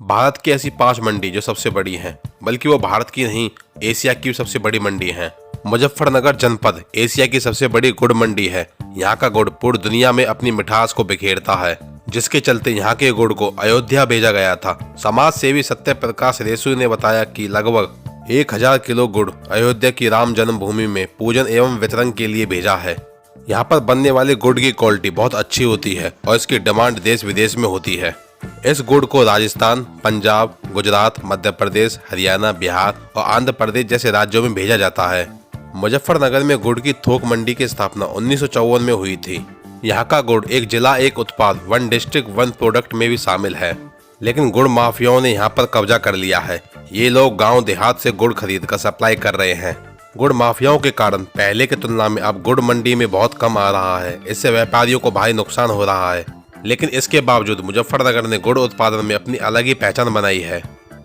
भारत की ऐसी 5 मंडी जो सबसे बड़ी हैं, बल्कि वो भारत की नहीं, एशिया की सबसे बड़ी मंडी है। मुजफ्फरनगर जनपद एशिया की सबसे बड़ी गुड़ मंडी है। यहाँ का गुड़ पूरी दुनिया में अपनी मिठास को बिखेरता है, जिसके चलते यहाँ के गुड़ को अयोध्या भेजा गया था। समाज सेवी सत्य प्रकाश रेसू ने बताया कि लगभग 1000 किलो गुड़ अयोध्या की राम जन्मभूमि में पूजन एवं वितरण के लिए भेजा है। यहाँ पर बनने वाले गुड़ की क्वालिटी बहुत अच्छी होती है और इसकी डिमांड देश विदेश में होती है। इस गुड़ को राजस्थान, पंजाब, गुजरात, मध्य प्रदेश, हरियाणा, बिहार और आंध्र प्रदेश जैसे राज्यों में भेजा जाता है। मुजफ्फरनगर में गुड़ की थोक मंडी की स्थापना 1954 में हुई थी। यहाँ का गुड़ एक जिला एक उत्पाद, वन डिस्ट्रिक्ट वन प्रोडक्ट में भी शामिल है, लेकिन गुड़ माफियाओं ने यहाँ पर कब्जा कर लिया है। ये लोग गाँव देहात से गुड़ खरीद कर सप्लाई कर रहे हैं। गुड़ माफियाओं के कारण पहले की तुलना में अब गुड़ मंडी में बहुत कम आ रहा है। इससे व्यापारियों को भारी नुकसान हो रहा है, लेकिन इसके बावजूद मुजफ्फरनगर ने गुड़ उत्पादन में अपनी अलग ही पहचान बनाई है।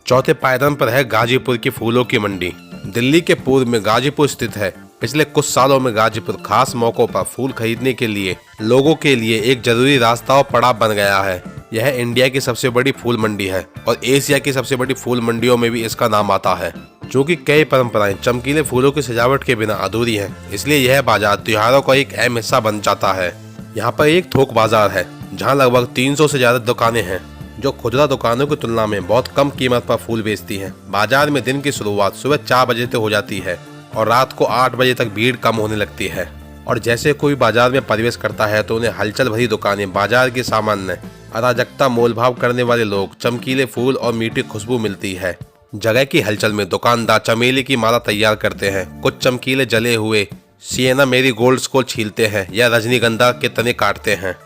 चौथे पायदान पर है गाजीपुर की फूलों की मंडी। दिल्ली के पूर्व में गाजीपुर स्थित है। पिछले कुछ सालों में गाजीपुर खास मौकों पर फूल खरीदने के लिए लोगों के लिए एक जरूरी रास्ता और पड़ाव बन गया है। यह इंडिया की सबसे बड़ी फूल मंडी है और एशिया की सबसे बड़ी फूल मंडियों में भी इसका नाम आता है। क्योंकि कई परंपराएं चमकीले फूलों की सजावट के बिना अधूरी हैं, इसलिए यह बाजार त्योहारों का एक अहम हिस्सा बन जाता है। यहाँ पर एक थोक बाजार है जहाँ लगभग 300 से ज्यादा दुकानें हैं, जो खुदरा दुकानों की तुलना में बहुत कम कीमत पर फूल बेचती हैं। बाजार में दिन की शुरुआत सुबह 4 बजे से हो जाती है और रात को 8 बजे तक भीड़ कम होने लगती है। और जैसे कोई बाजार में प्रवेश करता है तो उन्हें हलचल भरी दुकानें, बाजार के सामान्य अराजकता, मोलभाव करने वाले लोग, चमकीले फूल और मीठी खुशबू मिलती है। जगह की हलचल में दुकानदार चमेली की माला तैयार करते हैं, कुछ चमकीले जले हुए सिएना मेरीगोल्ड्स को छीलते हैं या रजनीगंधा के तने काटते हैं।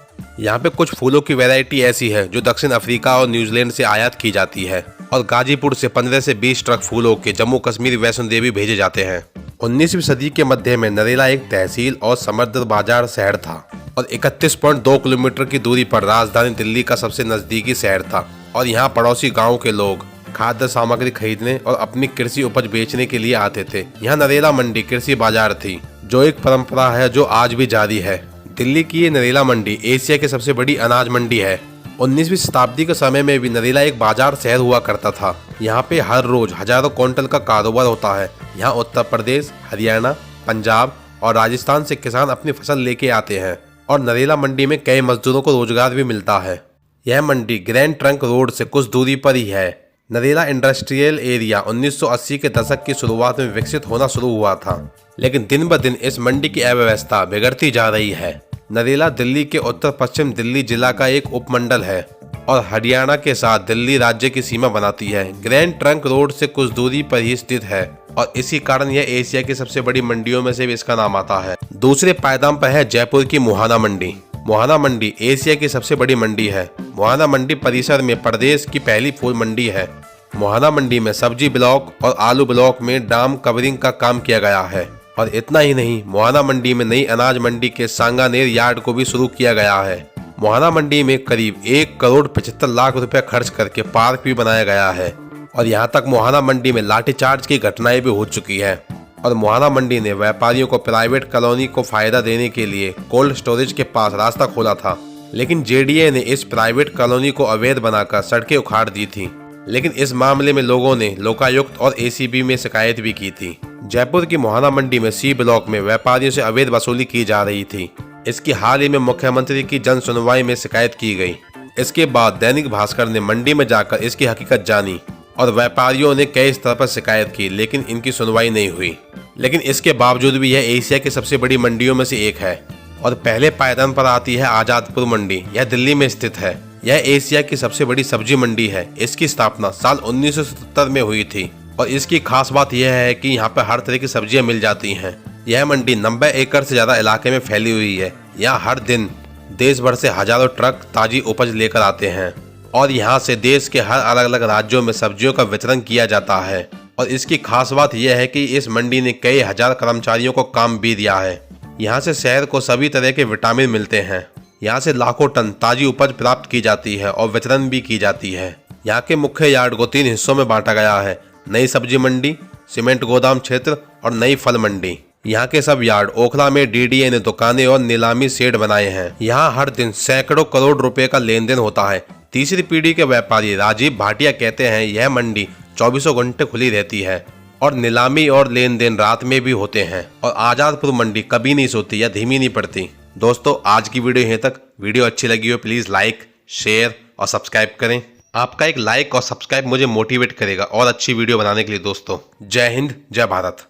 यहाँ पे कुछ फूलों की वैरायटी ऐसी है जो दक्षिण अफ्रीका और न्यूजीलैंड से आयात की जाती है और गाजीपुर से 15 से 20 ट्रक फूलों के जम्मू कश्मीर वैष्णो देवी भेजे जाते हैं। 19वीं सदी के मध्य में नरेला एक तहसील और समृद्ध बाजार शहर था और 31.2 किलोमीटर की दूरी पर राजधानी दिल्ली का सबसे नजदीकी शहर था। और यहाँ पड़ोसी गाँव के लोग खाद्य सामग्री खरीदने और अपनी कृषि उपज बेचने के लिए आते थे। यहाँ नरेला मंडी कृषि बाजार थी, जो एक परंपरा है जो आज भी जारी है। दिल्ली की ये नरेला मंडी एशिया की सबसे बड़ी अनाज मंडी है। 19वीं शताब्दी के समय में भी नरेला एक बाजार शहर हुआ करता था। यहाँ पे हर रोज हजारों क्विंटल का कारोबार होता है। यहाँ उत्तर प्रदेश, हरियाणा, पंजाब और राजस्थान से किसान अपनी फसल लेके आते हैं और नरेला मंडी में कई मजदूरों को रोजगार भी मिलता है। यह मंडी ग्रैंड ट्रंक रोड से कुछ दूरी पर ही है। नरेला इंडस्ट्रियल एरिया 1980 के दशक की शुरुआत में विकसित होना शुरू हुआ था, लेकिन दिन ब दिन इस मंडी की अव्यवस्था बिगड़ती जा रही है। नरेला दिल्ली के उत्तर पश्चिम दिल्ली जिला का एक उपमंडल है और हरियाणा के साथ दिल्ली राज्य की सीमा बनाती है। ग्रैंड ट्रंक रोड से कुछ दूरी पर ही स्थित है और इसी कारण यह एशिया की सबसे बड़ी मंडियों में से भी इसका नाम आता है। दूसरे पायदान पर है जयपुर की मुहाना मंडी। मुहाना मंडी एशिया की सबसे बड़ी मंडी है। मुहाना मंडी परिसर में प्रदेश की पहली फूल मंडी है। मुहाना मंडी में सब्जी ब्लॉक और आलू ब्लॉक में डाम कवरिंग का काम किया गया है। और इतना ही नहीं, मुहाना मंडी में नई अनाज मंडी के सांगानेर यार्ड को भी शुरू किया गया है। मुहाना मंडी में करीब 1 करोड़ 75 लाख रुपए खर्च करके पार्क भी बनाया गया है। और यहाँ तक मुहाना मंडी में लाठीचार्ज की घटनाएं भी हो चुकी है। और मुहाना मंडी ने व्यापारियों को प्राइवेट कॉलोनी को फायदा देने के लिए कोल्ड स्टोरेज के पास रास्ता खोला था, लेकिन जेडीए ने इस प्राइवेट कॉलोनी को अवैध बनाकर सड़कें उखाड़ दी थी। लेकिन इस मामले में लोगों ने लोकायुक्त और एसीबी में शिकायत भी की थी। जयपुर की मुहाना मंडी में सी ब्लॉक में व्यापारियों से अवैध वसूली की जा रही थी। इसकी हाल ही में मुख्यमंत्री की जन सुनवाई में शिकायत की गई। इसके बाद दैनिक भास्कर ने मंडी में जाकर इसकी हकीकत जानी और व्यापारियों ने कई स्तर पर शिकायत की, लेकिन इनकी सुनवाई नहीं हुई। लेकिन इसके बावजूद भी यह एशिया की सबसे बड़ी मंडियों में से एक है। और पहले पायदान पर आती है आजादपुर मंडी। यह दिल्ली में स्थित है। यह एशिया की सबसे बड़ी सब्जी मंडी है। इसकी स्थापना साल 1977 में हुई थी और इसकी खास बात यह है कि यहाँ पर हर तरह की सब्जियां मिल जाती हैं। यह मंडी 90 एकड़ से ज्यादा इलाके में फैली हुई है। यहाँ हर दिन देश भर से हजारों ट्रक ताजी उपज लेकर आते हैं और यहाँ से देश के हर अलग अलग राज्यों में सब्जियों का वितरण किया जाता है। और इसकी खास बात यह है कि इस मंडी ने कई हजार कर्मचारियों को काम भी दिया है। यहाँ से शहर को सभी तरह के विटामिन मिलते हैं। यहाँ से लाखों टन ताजी उपज प्राप्त की जाती है और वितरण भी की जाती है। यहाँ के मुख्य यार्ड को 3 हिस्सों में बांटा गया है: नई सब्जी मंडी, सीमेंट गोदाम क्षेत्र और नई फल मंडी। यहाँ के सब यार्ड ओखला में डीडीए ने दुकानें और नीलामी शेड बनाए हैं। यहाँ हर दिन सैकड़ों करोड़ रुपए का लेन देन होता है। तीसरी पीढ़ी के व्यापारी राजीव भाटिया कहते हैं यह मंडी 24 घंटे खुली रहती है और नीलामी और लेन देन रात में भी होते हैं और आजादपुर मंडी कभी नहीं सोती या धीमी नहीं पड़ती। दोस्तों आज की वीडियो यहीं तक। वीडियो अच्छी लगी हो प्लीज लाइक, शेयर और सब्सक्राइब करें। आपका एक लाइक और सब्सक्राइब मुझे मोटिवेट करेगा और अच्छी वीडियो बनाने के लिए। दोस्तों जय हिंद, जय भारत।